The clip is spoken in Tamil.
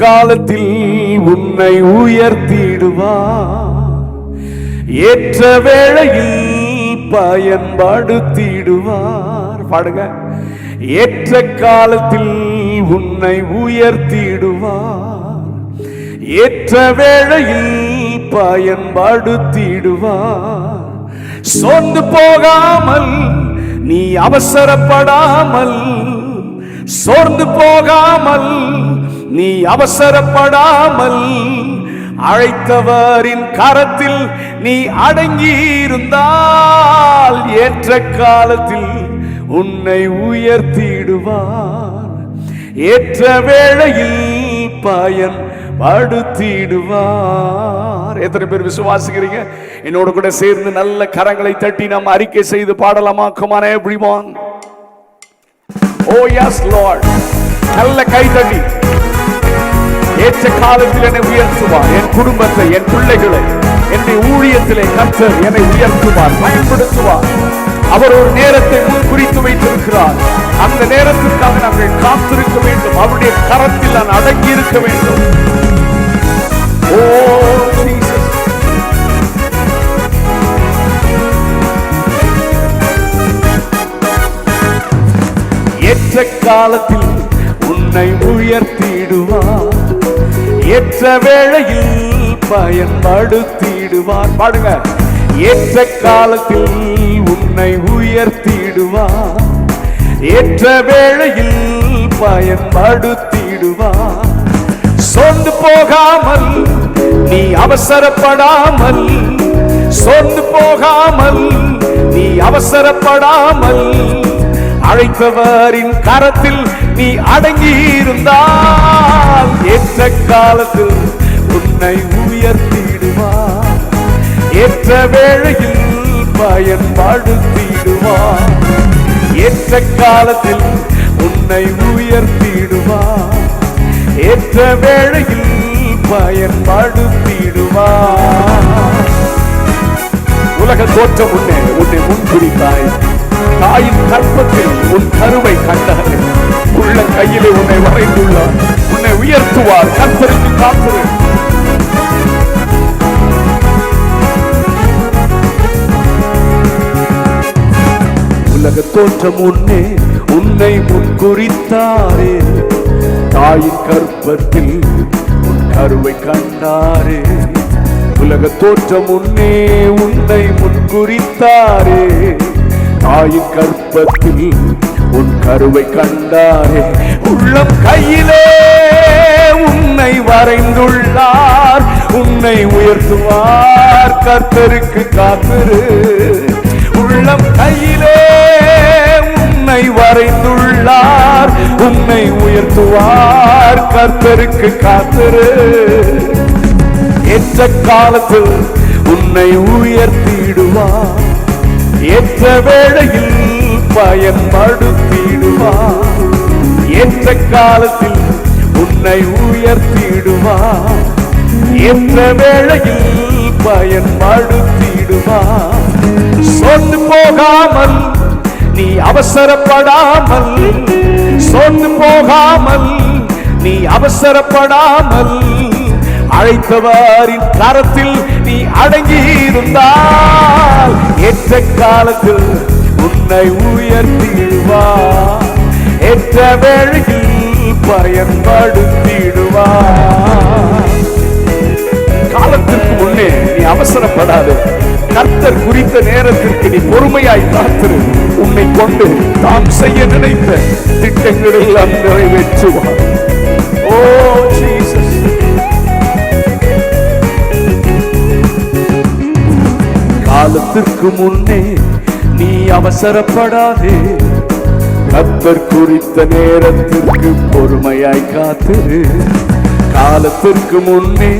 காலத்தில் உன்னை உயர்த்திடுவார், ஏற்ற வேளையில் பயன்படுத்திடுவார். பாடுங்க. ஏற்ற காலத்தில் உன்னை உயர்த்திடுவார், ஏற்ற வேளையில் பயன்படுத்திடுவார். சோர்ந்து போகாமல் நீ அவசரப்படாமல், சோர்ந்து போகாமல் நீ அவசரப்படாமல், அழைத்தவரின் கரத்தில் நீ அடங்கியிருந்தால் ஏற்ற காலத்தில் உன்னை உயர்த்திடுவார், ஏற்ற வேளையில் பயன்படுத்திடுவார். எத்தனை பேர் விசுவாசிக்கிறீங்க? என்னோட கூட சேர்ந்து நல்ல கரங்களை தட்டி நாம் அறிக்கை செய்து பாடலாமா? Come on everyone. Oh yes Lord. நல்ல கை தட்டி. ஏற்ற காலத்தில் என்னை உயர்த்துவார், என் குடும்பத்தை, என் பிள்ளைகளை, என்னுடைய ஊழியத்திலே கர்த்தர் என்னை உயர்த்துவார், பயன்படுத்துவார். அவர் ஒரு நேரத்தை முன் குறித்து வைத்திருக்கிறார். அந்த நேரத்திற்காக நாங்கள் காத்திருக்க வேண்டும். அவருடைய கரத்தில் நான் அடங்கி இருக்க வேண்டும். ஓ ஜீசஸ். ஏற்ற காலத்தில் உன்னை உயர்த்திடுவார், ஏற்ற வேளையில் பயன்படுத்திடுவார். பாடுங்க. ஏற்ற காலத்தில் உன்னை உயர்த்திடுவார், ஏற்ற வேளையில் பயன்படுத்திடுவார். சோர்ந்து போகாமல் நீ அவசரப்படாமல், சோர்ந்து போகாமல் நீ அவசரப்படாமல், அழைத்தவரின் கரத்தில் நீ அடங்கியிருந்தால் ஏற்ற காலத்தில் உன்னை உயர்த்திடுவார், ஏற்ற வேளையில் பயன்படுத்திடுவார். ஏற்ற காலத்தில் உன்னை உயர்த்திடுவார், ஏற்ற வேளையில் பயன்படுத்திடுவார். உலக தோற்றம் முன்னே உன்னை முன்குறித்தாய், தாயின் கற்பத்தில் உன் கருவை கண்டார், உள்ள கையிலே உன்னை வரைந்துள்ளார். உன்னை உயர்த்துவார். கர்த்தருக்கு காத்திரு. உலக தோற்றம் முன்னே உன்னை முன்குறித்தாரே, தாயின் கற்பத்தில் உன் கருவை கண்டாரே. உலக தோற்றம் முன்னே உன்னை முன்குறித்தாரே, தாயின் கற்பத்தில் உன் கருவை கண்டாரே. உள்ளம் கையிலே உன்னை வரைந்துள்ளார், உன்னை உயர்த்துவார். கர்த்தருக்கு காத்திரு. உள்ளம் கையிலே உன்னை வரைந்துள்ளார், உன்னை உயர்த்துவார். கர்த்தருக்கு காத்திரு. ஏற்ற காலத்தில் உன்னை உயர்த்திடுவார், ஏற்ற வேளையில் பயன்படுத்திடுவார். ஏற்ற காலத்தில் உன்னை உயர்த்திடுவார், ஏற்ற வேளையில் பயன்படுத்திடுவார். சோர்ந்து போகாமல் நீ அவசரப்படாமல், சோர்ந்து போகாமல் நீ அவசரப்படாமல், அழைத்தவரின் கரத்தில் நீ அடங்கியிருந்தால் ஏற்ற காலத்தில் உன்னை உயர்த்திடுவார், ஏற்ற வேளையில் பயன்படுத்திடுவார். காலத்திற்கு முன்னே நீ அவசரப்படாது. கர்த்தர் குறித்த நேரத்திற்கு நீ பொறுமையாய் காத்திரு. உன்னை கொண்டு தாம் செய்ய நினைத்த திட்டங்கள் எல்லாம் நிறைவேற்றுவார். ஓ ஜீசஸ். காலத்திற்கு முன்னே நீ அவசரப்படாதே. கர்த்தர் குறித்த நேரத்திற்கு பொறுமையாய் காத்திரு. காலத்திற்கு முன்னே